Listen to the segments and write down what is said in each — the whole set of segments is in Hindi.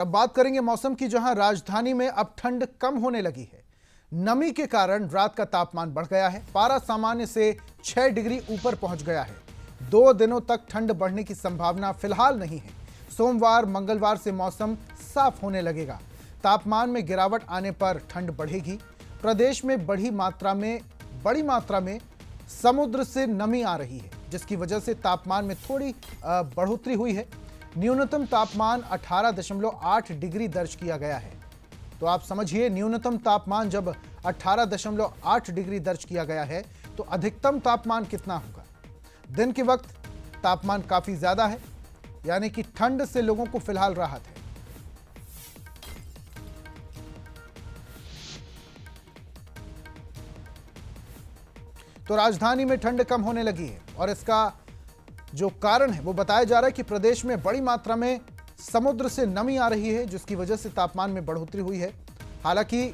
अब बात करेंगे मौसम की, जहां राजधानी में अब ठंड कम होने लगी है। नमी के कारण रात का तापमान बढ़ गया है। पारा सामान्य से 6 डिग्री ऊपर पहुंच गया है। 2 दिनों तक ठंड बढ़ने की संभावना फिलहाल नहीं है। सोमवार मंगलवार से मौसम साफ होने लगेगा। तापमान में गिरावट आने पर ठंड बढ़ेगी। प्रदेश में बड़ी मात्रा में समुद्र से नमी आ रही है, जिसकी वजह से तापमान में थोड़ी बढ़ोतरी हुई है। न्यूनतम तापमान 18.8 डिग्री दर्ज किया गया है। तो आप समझिए, न्यूनतम तापमान जब 18.8 डिग्री दर्ज किया गया है तो अधिकतम तापमान कितना होगा। दिन के वक्त तापमान काफी ज्यादा है, यानी कि ठंड से लोगों को फिलहाल राहत है। तो राजधानी में ठंड कम होने लगी है और इसका जो कारण है वो बताया जा रहा है कि प्रदेश में बड़ी मात्रा में समुद्र से नमी आ रही है, जिसकी वजह से तापमान में बढ़ोतरी हुई है। हालांकि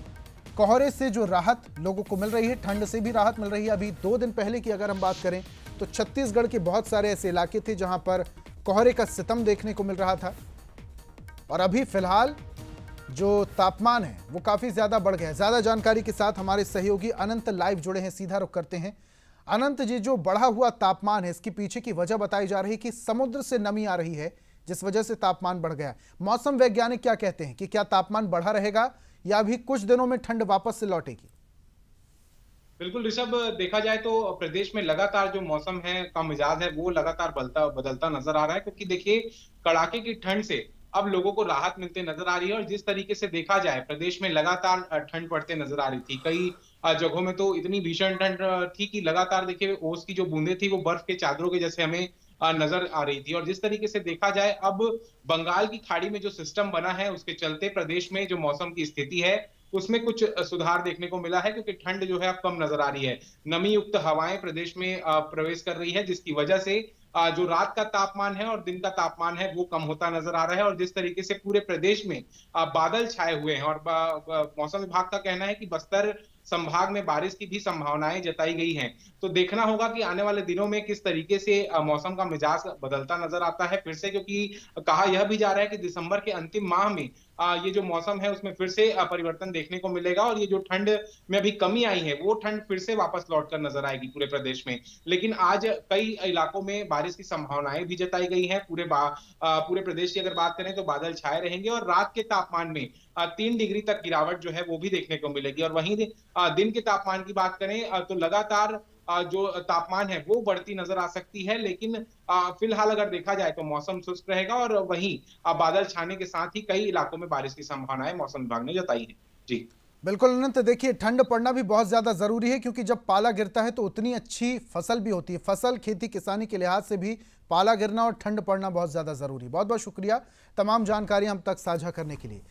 कोहरे से जो राहत लोगों को मिल रही है, ठंड से भी राहत मिल रही है। अभी 2 दिन पहले की अगर हम बात करें तो छत्तीसगढ़ के बहुत सारे ऐसे इलाके थे जहां पर कोहरे का सितम देखने को मिल रहा था, और अभी फिलहाल जो तापमान है वो काफी ज्यादा बढ़ गया है। ज्यादा जानकारी के साथ हमारे सहयोगी अनंत लाइव जुड़े हैं, सीधा रुख करते हैं। अनंत जी, जो बढ़ा हुआ तापमान है, इसके पीछे की वजह बताई जा रही है कि समुद्र से नमी आ रही है, जिस वजह से तापमान बढ़ गया। मौसम वैज्ञानिक क्या कहते हैं कि क्या तापमान बढ़ा रहेगा या अभी कुछ दिनों में ठंड वापस से लौटेगी? बिल्कुल ऋषभ, देखा जाए तो प्रदेश में लगातार जो मौसम है का मिजाज है वो लगातार बदलता नजर आ रहा है, क्योंकि देखिए कड़ाके की ठंड से अब लोगों को राहत मिलते नजर आ रही है। और जिस तरीके से देखा जाए, प्रदेश में लगातार ठंड पड़ते नजर आ रही थी। कई जगहों में तो इतनी भीषण ठंड थी कि लगातार देखिए ओस की जो बूंदें थी वो बर्फ के चादरों के जैसे हमें नजर आ रही थी। और जिस तरीके से देखा जाए, अब बंगाल की खाड़ी में जो सिस्टम बना है उसके चलते प्रदेश में जो मौसम की स्थिति है उसमें कुछ सुधार देखने को मिला है, क्योंकि ठंड जो है अब कम नजर आ रही है। नमी युक्त हवाएं प्रदेश में प्रवेश कर रही है, जिसकी वजह से जो रात का तापमान है और दिन का तापमान है वो कम होता नजर आ रहा है। और जिस तरीके से पूरे प्रदेश में बादल छाए हुए हैं, और मौसम विभाग का कहना है कि बस्तर संभाग में बारिश की भी संभावनाएं जताई गई हैं। तो देखना होगा कि आने वाले दिनों में किस तरीके से मौसम का मिजाज बदलता नजर आता है फिर से, क्योंकि कहा यह भी जा रहा है कि दिसंबर के अंतिम माह में ये जो मौसम है उसमें फिर से परिवर्तन देखने को मिलेगा, और ये जो ठंड में अभी कमी आई है वो ठंड फिर से वापस लौटकर नजर आएगी पूरे प्रदेश में। लेकिन आज कई इलाकों में बारिश की संभावनाएं भी जताई गई हैं। पूरे प्रदेश की अगर बात करें तो बादल छाए रहेंगे, और रात के तापमान में 3 डिग्री तक गिरावट जो है वो भी देखने को मिलेगी। और वहीं दिन के तापमान की बात करें तो लगातार जो तापमान है वो बढ़ती नजर आ सकती है। लेकिन फिलहाल अगर देखा जाए तो मौसम शुष्क रहेगा, और वहीं बादल छाने के साथ ही कई इलाकों में बारिश की संभावनाएं मौसम विभाग ने जताई है। जी बिल्कुल अनंत, देखिए ठंड पड़ना भी बहुत ज्यादा जरूरी है, क्योंकि जब पाला गिरता है तो उतनी अच्छी फसल भी होती है। फसल खेती किसानी के लिहाज से भी पाला गिरना और ठंड पड़ना बहुत ज्यादा जरूरी। बहुत बहुत शुक्रिया तमाम जानकारी हम तक साझा करने के लिए।